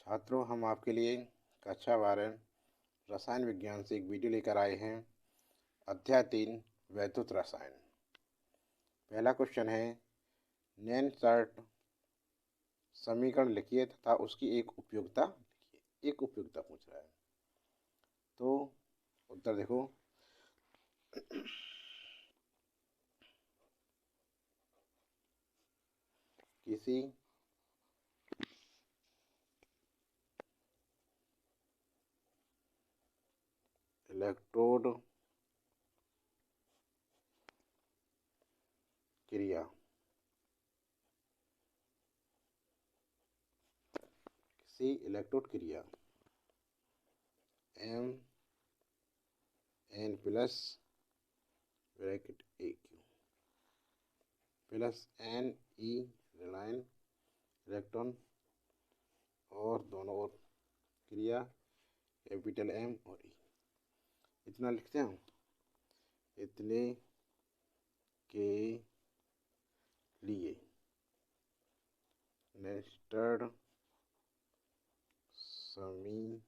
छात्रों, हम आपके लिए कक्षा 12 रसायन विज्ञान से एक वीडियो लेकर आए हैं। अध्याय 3 वैद्युत रसायन। पहला क्वेश्चन है, नैनसर्ट समीकरण लिखिए तथा उसकी एक उपयोगिता लिखिए। एक उपयोगिता पूछ रहा है, तो उत्तर देखो। किसी इलेक्ट्रोड क्रिया M N plus bracket A Q plus N E ऋणायन इलेक्ट्रॉन और दोनों ओर क्रिया कैपिटल एम और ई। इतना लिखते हैं। इतने के लिए नेस्टेड समीकरण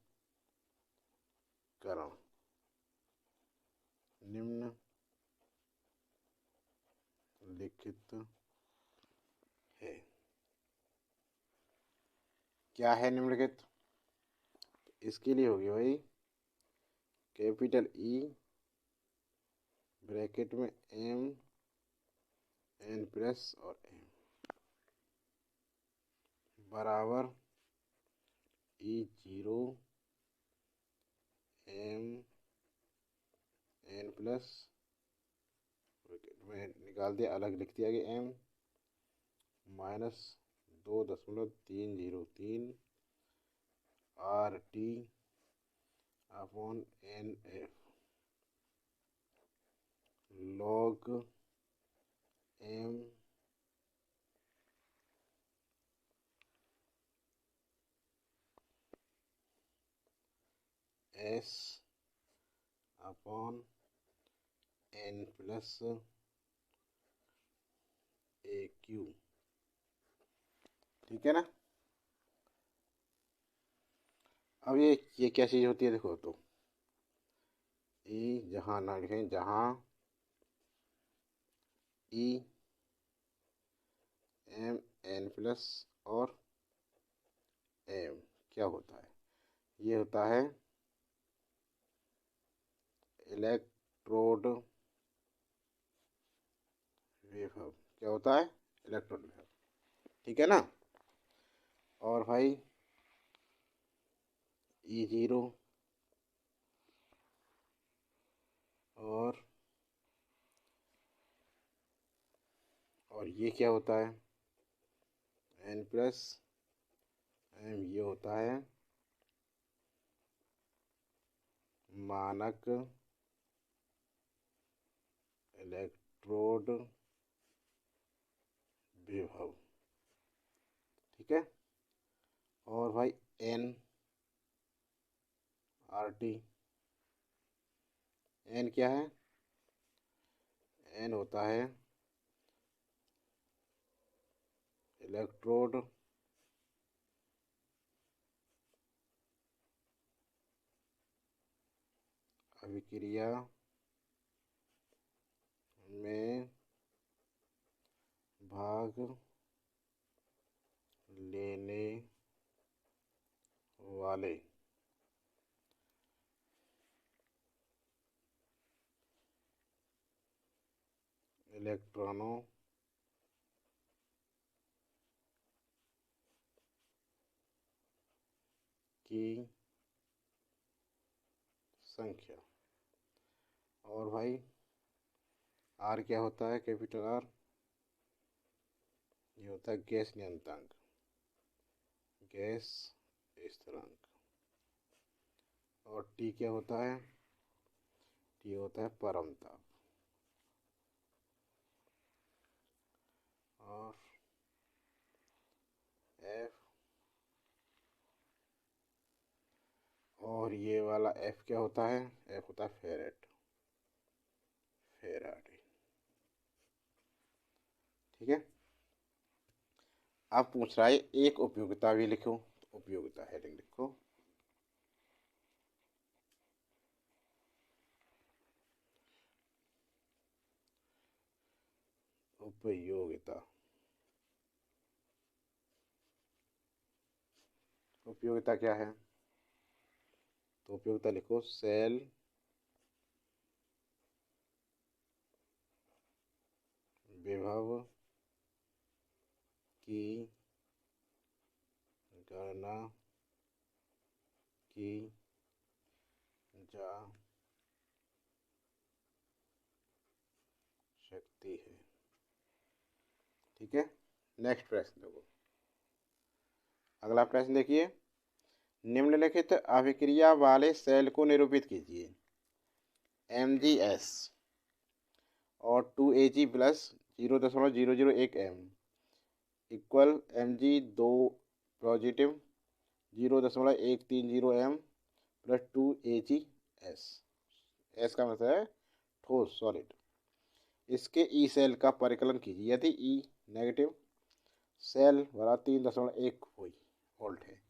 निम्नलिखित है। क्या है निम्नलिखित? इसके लिए होगी भाई कैपिटल ई ब्रैकेट में एम एन प्लस और एम बराबर E0 एम एन प्लस में निकाल दिया, अलग लिख दिया कि M minus 2.303 RT upon N F log M S upon N plus A Q. ठीक है ना? अब ये क्या चीज़ होती है देखो। तो ई जहाँ ना लिखें, जहाँ ई एम एन प्लस और एम क्या होता है? ये होता है इलेक्ट्रोड विभव। क्या होता है? इलेक्ट्रोड विभव। ठीक है ना? और भाई E0 और ये क्या होता है? N plus M. ये होता है मानक इलेक्ट्रोड विभव। ठीक है? और भाई एन RT। एन क्या है? एन होता है इलेक्ट्रोड अभिक्रिया में भाग लेने वाले इलेक्ट्रॉनों की संख्या। और भाई आर क्या होता है? Capital R. ये होता है गैस नियतांक, गैस स्थिरांक। और टी क्या होता है? टी होता है परमताप। और एफ, और ये वाला एफ क्या होता है? एफ होता है फेरेट, फेराडे। ठीक है? अब पूछ रहा है एक उपयोगिता भी लिखो। तो उपयोगिता हेडिंग लिखो। उपयोगिता, उपयोगिता क्या है? तो उपयोगिता लिखो सेल विभव की गणना की जा सकती है। ठीक है, नेक्स्ट प्रश्न देखो। अगला प्रश्न देखिए, निम्नलिखित अभिक्रिया वाले सेल को निरूपित कीजिए। MgS और 2Ag plus 0.001 M equal Mg2 positive 0.130 M plus 2AgS। S का मतलब है ठोस, सॉलिड। इसके ई सेल का परिकलन कीजिए। यदि ई नेगेटिव सेल भरा 3.1 वोल्ट है।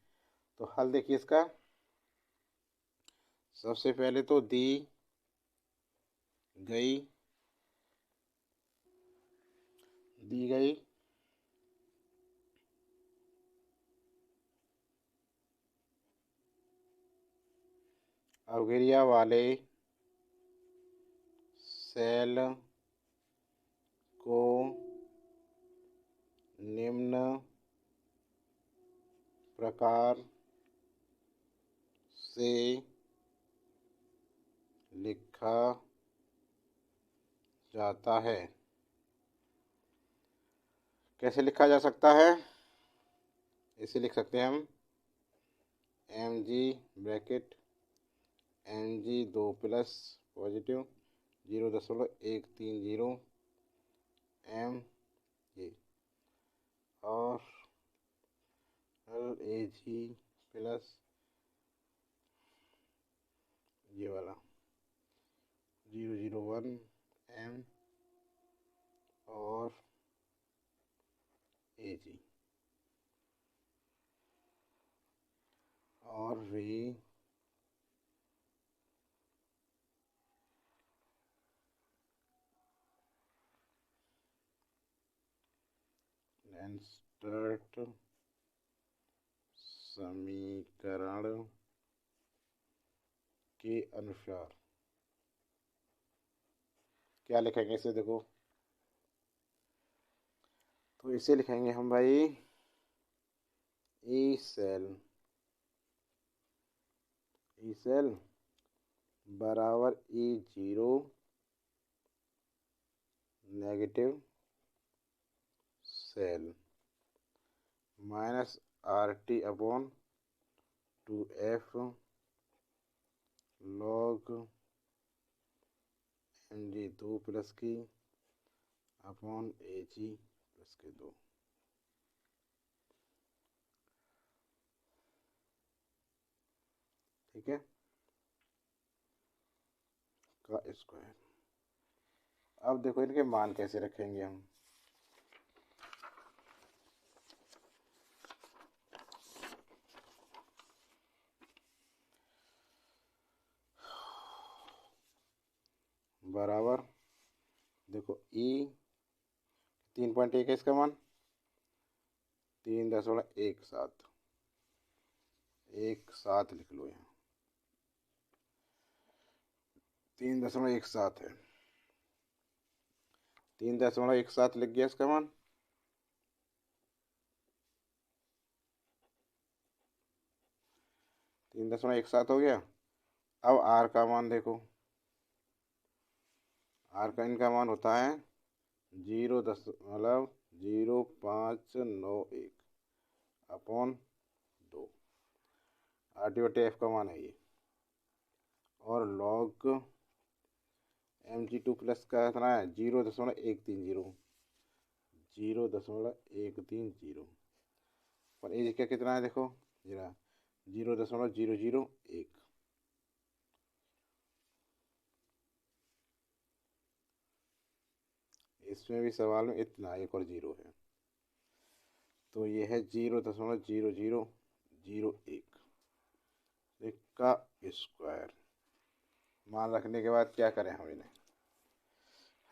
तो हल देखिए इसका। सबसे पहले तो दी गई अभिक्रिया वाले सेल को निम्न प्रकार से लिखा जाता है। कैसे लिखा जा सकता है? इसे लिख सकते हैं हम Mg bracket Mg2 plus positive 0.130 M और Ag प्लस ये वाला 0.01 M और Ag और V स्टर्ट समीकरण के अनुसार क्या लिखेंगे इसे देखो। तो इसे लिखेंगे हम भाई ई सेल बराबर E0 negative cell minus RT upon 2F log Mg2 plus की अपॉन Ag प्लस के 2। ठीक है, का स्क्वायर। अब देखो इनके मान कैसे रखेंगे हम। बराबर देखो E 3.1 है इसका मान 3.17 लिख लो। यहाँ 3.17 है। 3.17 लिख गया इसका मान। तीन दशमलव एक सात हो गया। अब R का मान देखो। R का इनका मान होता है 0.0591 अपॉन 2। RT/F का मान है ये। और लॉग Mg2 प्लस का कितना है 0.130 और एज का कितना है देखो जरा 0.001। इसमें भी सवाल में इतना एक और जीरो है, तो ये है 0.002। 01 का स्क्वायर। मान रखने के बाद क्या करें, हम इन्हें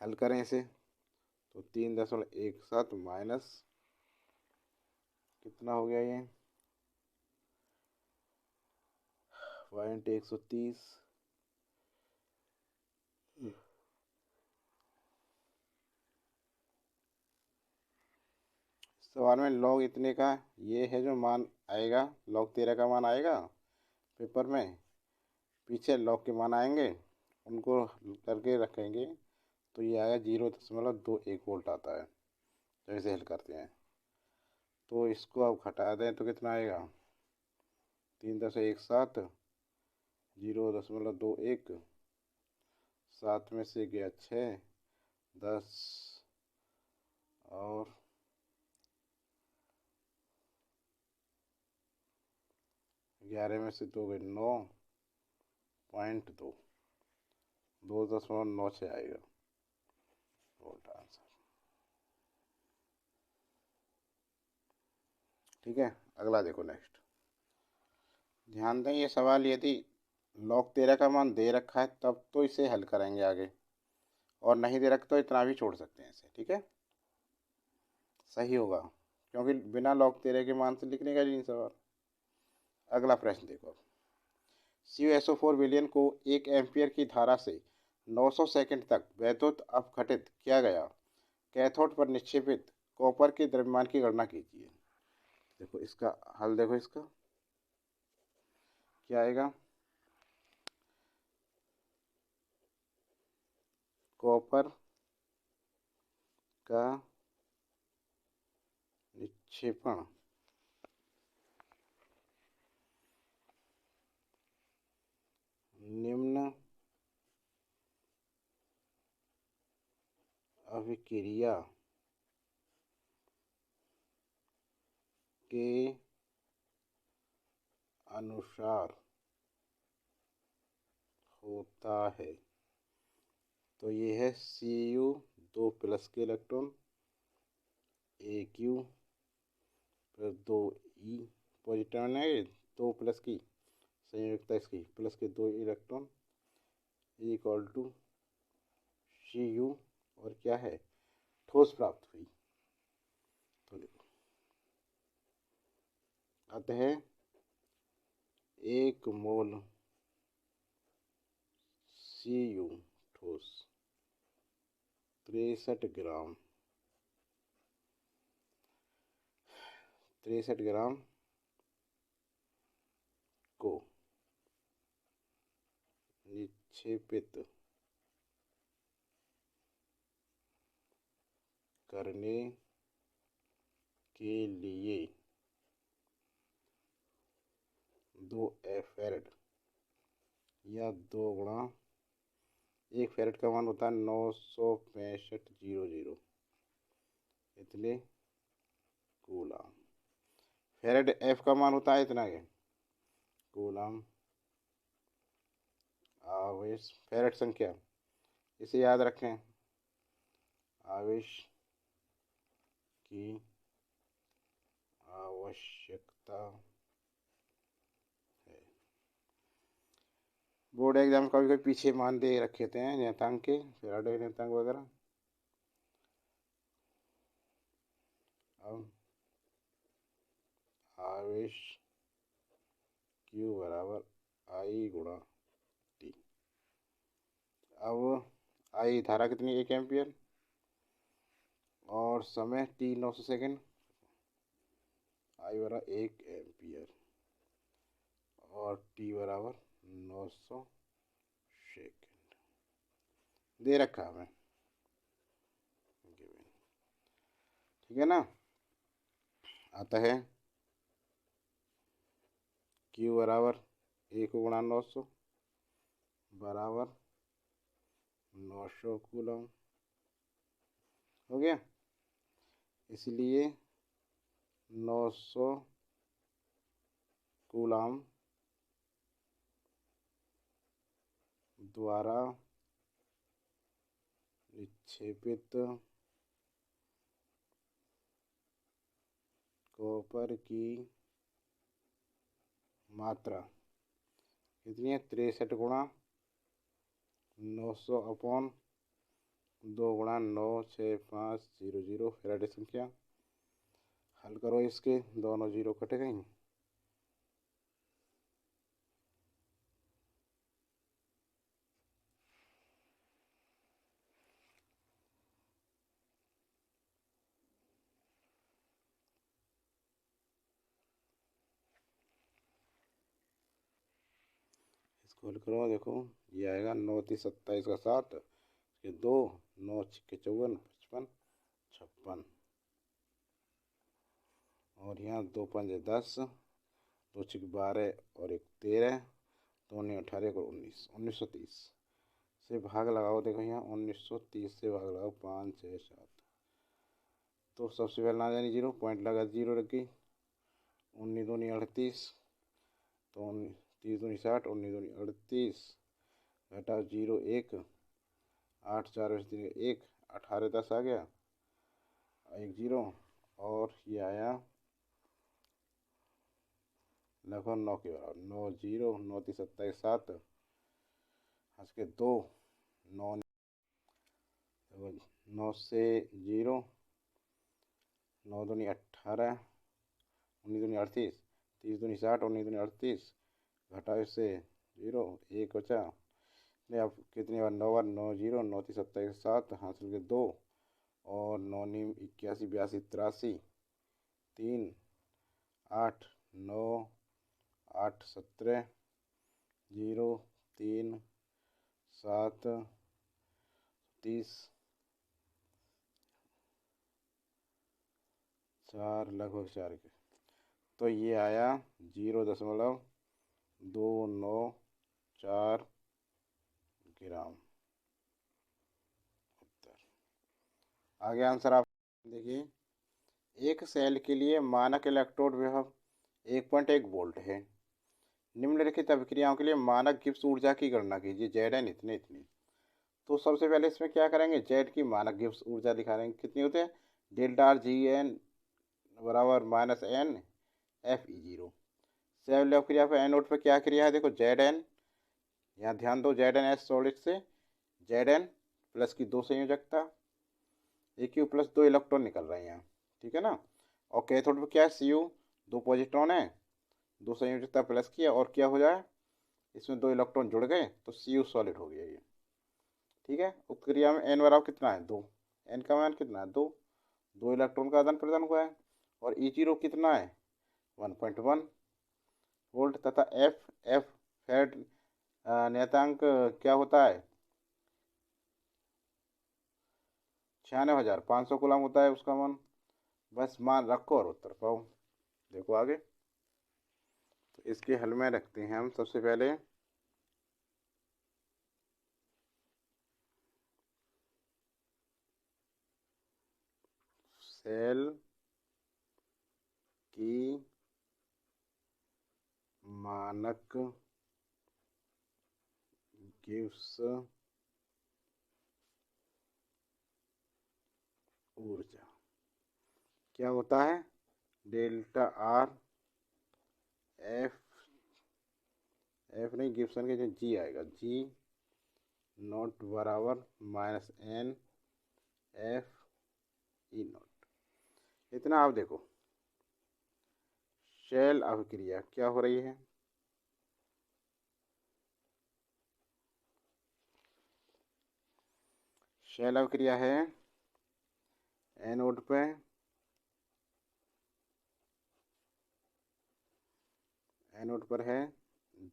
हल करें इसे, तो 3.17 माइनस कितना हो गया ये 130। सवाल में लॉग इतने का ये है जो मान आएगा, लॉग 13 का मान आएगा पेपर में, पीछे लॉग के मान आएंगे, उनको करके रखेंगे तो ये आएगा 0.21 वोल्ट आता है। तो इसे हल करते हैं, तो इसको अब घटा दें तो कितना आएगा 3.17 0.21, 7 में से गया 6, 10 और 11 में से 2 गए 9.2, 2.96 आएगा वोल्ट आंसर। ठीक है, अगला देखो नेक्स्ट। ध्यान दें, ये सवाल यदि लॉग 13 का मान दे रखा है तब तो इसे हल करेंगे आगे, और नहीं दे रखा तो इतना भी छोड़ सकते हैं इसे। ठीक है, सही होगा, क्योंकि बिना लॉग 13 के मान से लिखने का नहीं सवाल। अगला प्रश्न देखो। CuSO4 विलयन को 1 एम्पियर की धारा से 900 सेकंड तक वैद्युत अपघटित किया गया। कैथोड पर निक्षेपित कॉपर के द्रव्यमान की गणना कीजिए। देखो इसका हल, देखो इसका क्या आएगा, कॉपर का निक्षेपण निम्न अभिक्रिया के अनुसार होता है। तो ये है Cu 2 प्लस के electron, AQ plus 2E positron है, 2 प्लस की संयुक्ता इसकी प्लस के 2 इलेक्ट्रॉन इक्वल टू Cu, और क्या है ठोस प्राप्त हुई। तो देखो अतः 1 मोल Cu ठोस 63 ग्राम को निक्षेपित करने के लिए 2 फैरेड या 2 गुणा 1 फैरेड का मान होता है 965.00 इतने कूलम। फैरेड F का मान होता है इतना है कूलम आवेश, फैरेड संख्या इसे याद रखें, आवेश की आवश्यकता है। बोर्ड एग्जाम कभी कभी पीछे मान दे रखे थे नियतांक के, फैराडे नियतांक वगैरह। अब आवेश Q बराबर I गुणा T। अब I धारा कितनी 1 एम्पियर, और समय T 900 सेकेंड, I बराबर 1 एम्पियर और T बराबर 900 सेकेंड दे रखा हमें। ठीक है ना, आता है Q बराबर 1 गुणा 900 बराबर 900 कूलम हो गया। इसलिए 900 कूलम द्वारा निक्षेपित कॉपर की मात्रा कितनी है 63 गुणा 900 अपॉन 2 गुणा 96500 फैराडे संख्या। हल करो इसके, दोनों जीरो कट गई। इसको हल करो, देखो ये आएगा 9×3 = 27 का 7, ये 2, 9×6 = 54, 55, 56 और यहाँ 2×5 = 10, 2×6 = 12 और 1 13, 2×9 = 18 और 19, 1930 से भाग लगाओ। देखो यहाँ 1930 से भाग लगाओ 5 6 7, तो सबसे पहले ना जानी जीरो, पॉइंट लगा, जीरो रख गई। 19 दूनी 38, तो 30 दूनी 60, 19 दूनी 38, घटाओ जीरो 1, 8 4 1, 18 10 आ गया, एक जीरो, और ये आया लगभग 9 के बराबर, 9 जीरो, 9×3 = 27, 7 हंस के 2, 9 9 से जीरो, 9 दूनी 18, 19 दूनी 38, 30 दूनी 60, 19 दूनी 38, घटाओ इससे जीरो, एक बचा। अब कितनी बार 9 बार, 9 जीरो, 9×3 = 27, 7 हासिल के 2 और 9 9 81 82 83, 3 8 9 8 17 0 3 7 30 4 लगभग 4 के, तो ये आया 0.294 ग्राम उत्तर। आगे आंसर आप देखिए, एक सेल के लिए मानक इलेक्ट्रोड विभव 1.1 वोल्ट है। निम्नलिखित अभिक्रियाओं के लिए मानक गिब्स ऊर्जा की गणना कीजिए। Zn इतने इतने। तो सबसे पहले इसमें क्या करेंगे, Z की मानक गिब्स ऊर्जा दिखाएंगे, कितनी होते हैं, ΔRGN बराबर -N Fe0। सेल अभिक्रिया पर एनोड पर क्या क्रिया है, देखो Zn, यहाँ ध्यान दो, ZnS सॉलिड से Zn प्लस की 2 संयोजकता, AQ प्लस 2 इलेक्ट्रॉन निकल रहे हैं यहाँ, ठीक है ना। और कैथोड पर क्या है, Cu 2 पॉजिट्रॉन है, 2 संयोजकता प्लस किया और क्या हो जाए, इसमें 2 इलेक्ट्रॉन जुड़ गए तो Cu सॉलिड हो गया ये, ठीक है। उत्क्रिया में N बराबर कितना है, 2, N का मान कितना है, 2, 2 इलेक्ट्रॉन का आदान प्रदान हुआ है। और E0 कितना है, 1.1 वोल्ट, तथा F फैड नियतांक क्या होता है, 96,500 कूलम होता है उसका मान। बस मान रखो और उत्तर पाओ। देखो आगे, तो इसके हल में रखते हैं हम सबसे पहले सेल की मानक गिब्स ऊर्जा क्या होता है, ΔR एफ नहीं, गिब्सन के जो जी आएगा, G0 बराबर -N Fe0। इतना आप देखो, शेल अभिक्रिया क्या हो रही है, शेल अभिक्रिया है एनोड पे एनोड पर है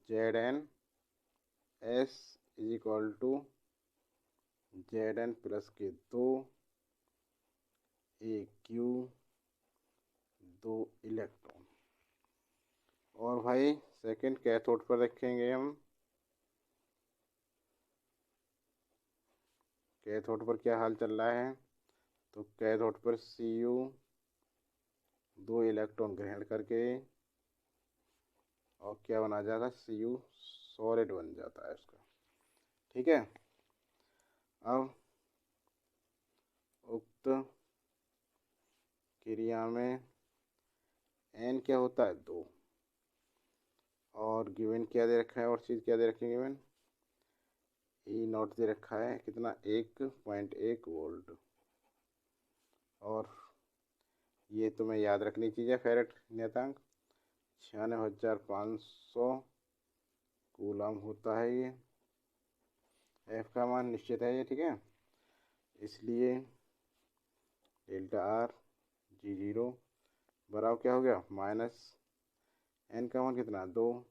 Zn S = Zn प्लस के 2 AQ 2 इलेक्ट्रॉन। और भाई सेकंड कैथोड पर रखेंगे हम, कैथोड पर क्या हाल चल रहा है, तो कैथोड पर Cu 2 इलेक्ट्रॉन ग्रहण करके और क्या बना जाता है, Cu सॉलिड बन जाता है उसका, ठीक है। अब उक्त क्रिया में N क्या होता है, 2, और गिवन क्या दे रखा है, और चीज़ क्या दे रखी है गिवन, ई नॉट दे रखा है कितना 1.1 वोल्ट। और ये तुम्हें याद रखनी चाहिए, फैरेड नियतांक 96,500 कूलम होता है ये। एफ का मान निश्चित है ये, ठीक है। इसलिए डेल्टा आर G0 बराबर क्या हो गया, माइनस एन का मान कितना 2,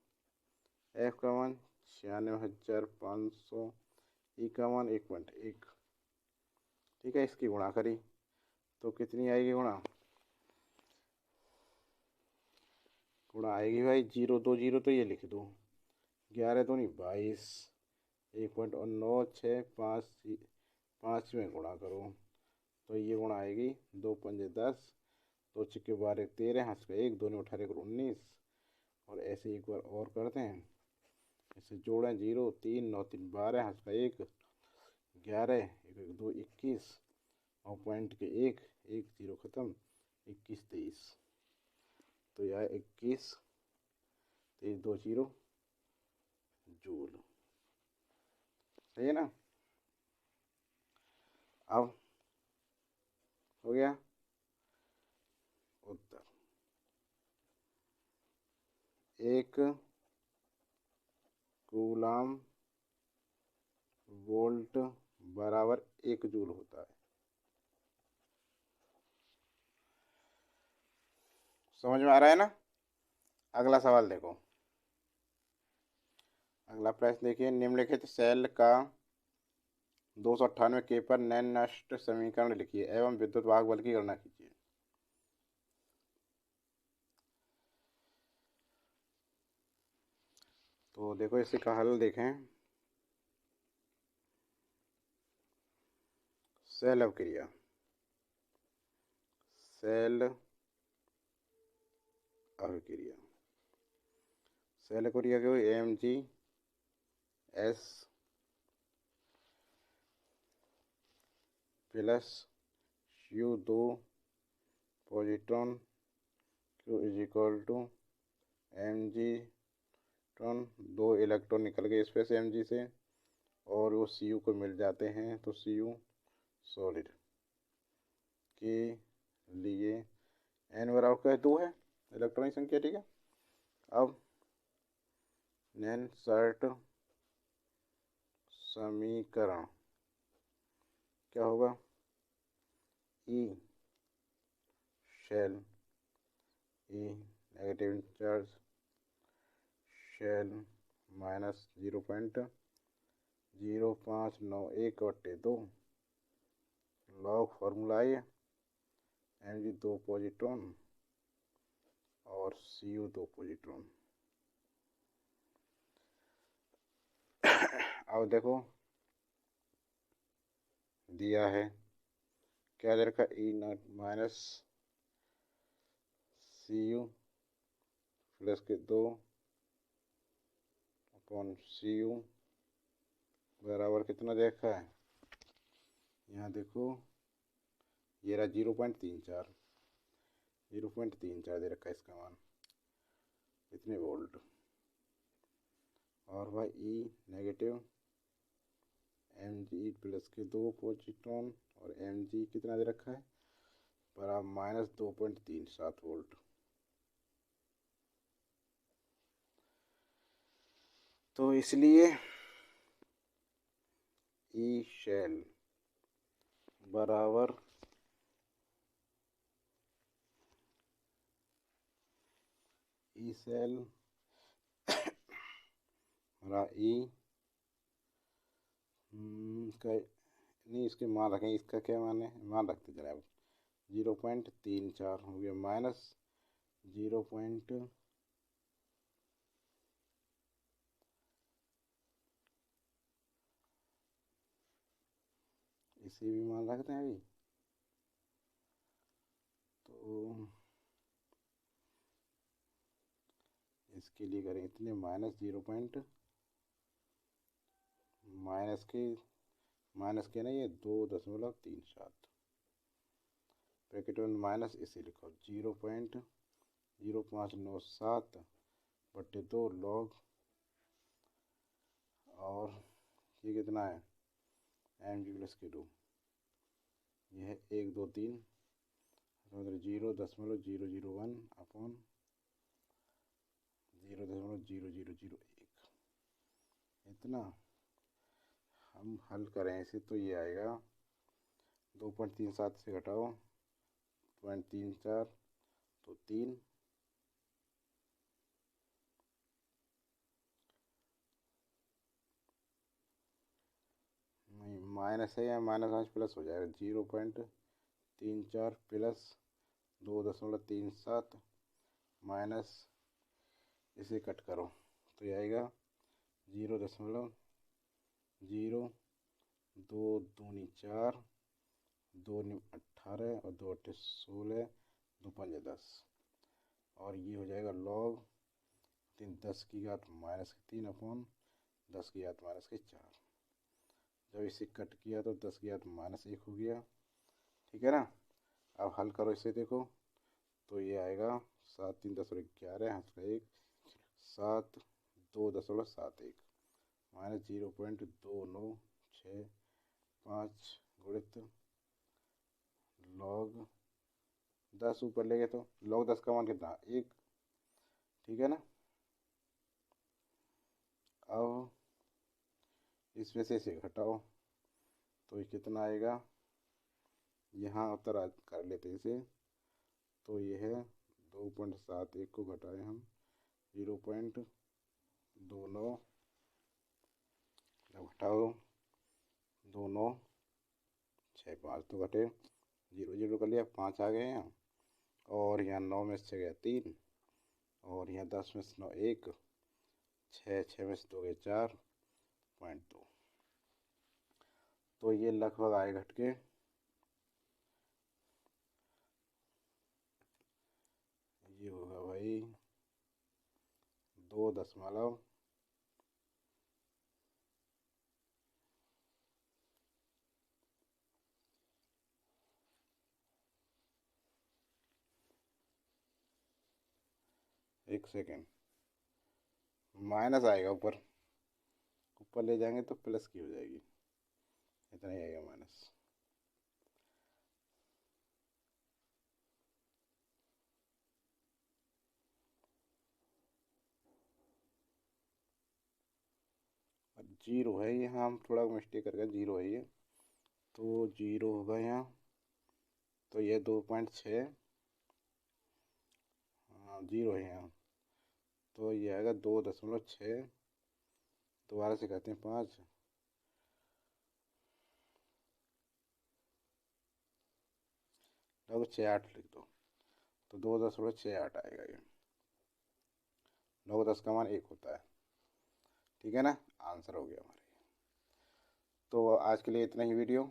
एफ का मान 96,500, ई का मान 1.1, ठीक है। इसकी गुणा करी तो कितनी आएगी गुणा आएगी भाई 0 2 0 तो ये लिख दो, 11 तो नहीं 22, 1.965 5 में गुणा करो तो ये गुणा आएगी 2 पंजे 10, 2 छिक्के 12 13, हंस का 1, 2 ने 18 को 19। और ऐसे एक बार और करते हैं, इसे जोड़ें 0 3 9 3 12, हंस का 1 11, 1 1 2 21, और पॉइंट के 1 1 0 ख़त्म 21 23, तो यह 21 23 2 0 जूल, सही है ना। अब हो गया उत्तर, 1 कूलम वोल्ट बराबर 1 जूल होता है। समझ में आ रहा है ना। अगला सवाल देखो, अगला प्रश्न देखिए, निम्नलिखित सेल का 298 के पर नैनस्ट समीकरण लिखिए एवं विद्युत वाहक बल की गणना कीजिए। तो देखो इसका हल देखें, सेल अवक्रिया, सेल अभिक्रिया, सेल अभिक्रिया को Mg S plus U2 positron Q is equal to Mg टन, 2 इलेक्ट्रॉन निकल गए स्पेस Mg से और वो Cu को मिल जाते हैं, तो Cu सॉलिड के लिए n बराबर क्या 2 है इलेक्ट्रॉनिक संख्या, ठीक है। अब नैनसर्ट समीकरण क्या होगा, E cell, E negative charge cell minus 0.0591/2 log formula है Mg 2 पॉजिट्रॉन और Cu 2 पॉजिट्रॉन। अब देखो दिया है क्या दे रखा, E nought minus Cu plus के 2 अपॉन Cu बराबर कितना देखा है, यहाँ देखो ये रहा 0.34 दे रखा है इसका मान, इतने वोल्ट। और भाई ई नेगेटिव Mg प्लस के 2 पॉजिट्रॉन और Mg कितना दे रखा है बराबर माइनस 2.37 वोल्ट। तो इसलिए ई शेल बराबर ई सेल हमारा ई का नहीं, इसके मान रखें, इसका क्या मान है, मान रखते चले। अब 0.34 हो गया माइनस 0. इसे भी मान रखते हैं अभी, तो इसके लिए करें इतने माइनस 0. माइनस के ना ये 2.37 ब्रैकेट में माइनस, इसे लिखो 0.0597 बट्टे 2 लॉग, और ये कितना है mg+k2, यह है 1 2 3 मतलब 0.001 अपॉन 0.0001। इतना हम हल करें इसे तो ये आएगा 2.37 से घटाओ 0.34 तो 3, नहीं माइनस है या माइनस 5 प्लस हो जाएगा 0.34 प्लस 2.37 माइनस, इसे कट करो तो ये आएगा 0.0, 2 दूनी 4, 2 नी 18 और 2 अट्ठे 16, 2 पंजे 10, और ये हो जाएगा लॉग 10 की घात -3 अपॉन 10 की घात -4। जब इसे कट किया तो 10 की घात -1 हो गया, ठीक है ना। अब हल करो इसे, देखो तो ये आएगा 7 3 10 11 1 7 2.71 माइनस 0.2965 गुणित लॉग 10, ऊपर ले गए तो लॉग 10 का मान कितना 1, ठीक है ना। अब इसमें से इसे घटाओ तो ये कितना आएगा, यहाँ उत्तर कर लेते हैं इसे, तो ये है 2.71 को घटाएं हम 0.29, जब घटाओ 2965 तो घटे 0 0 कर लिया, 5 आ गए यहाँ, और यहाँ 9 में से गया 3, और यहाँ 10 में से 9 1, 6 में से 2 गए 4.2, तो ये लगभग आए घट के ये होगा भाई 2 दशमलव 1 सेकेंड, माइनस आएगा ऊपर, ऊपर ले जाएंगे तो प्लस की हो जाएगी, इतना ही आएगा माइनस। अब 0 है, यहाँ हम थोड़ा मिस्टेक करके 0 है ये, तो 0 होगा यहाँ, तो ये 2.6, हाँ 0 है यहाँ, तो ये आएगा 2.6, दोबारा से कहते हैं 5, लगभग 68 लिख दो, तो 2.68 आएगा ये, 9 10 का मान 1 होता है, ठीक है ना। आंसर हो गया हमारे। तो आज के लिए इतना ही वीडियो।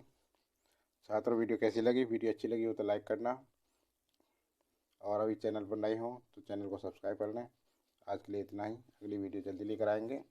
छात्रों, वीडियो कैसी लगी? वीडियो अच्छी लगी हो तो लाइक करना, और अभी चैनल पर नए हो तो चैनल को सब्सक्राइब कर लें। आज के लिए इतना ही, अगली वीडियो जल्दी लेकर आएंगे।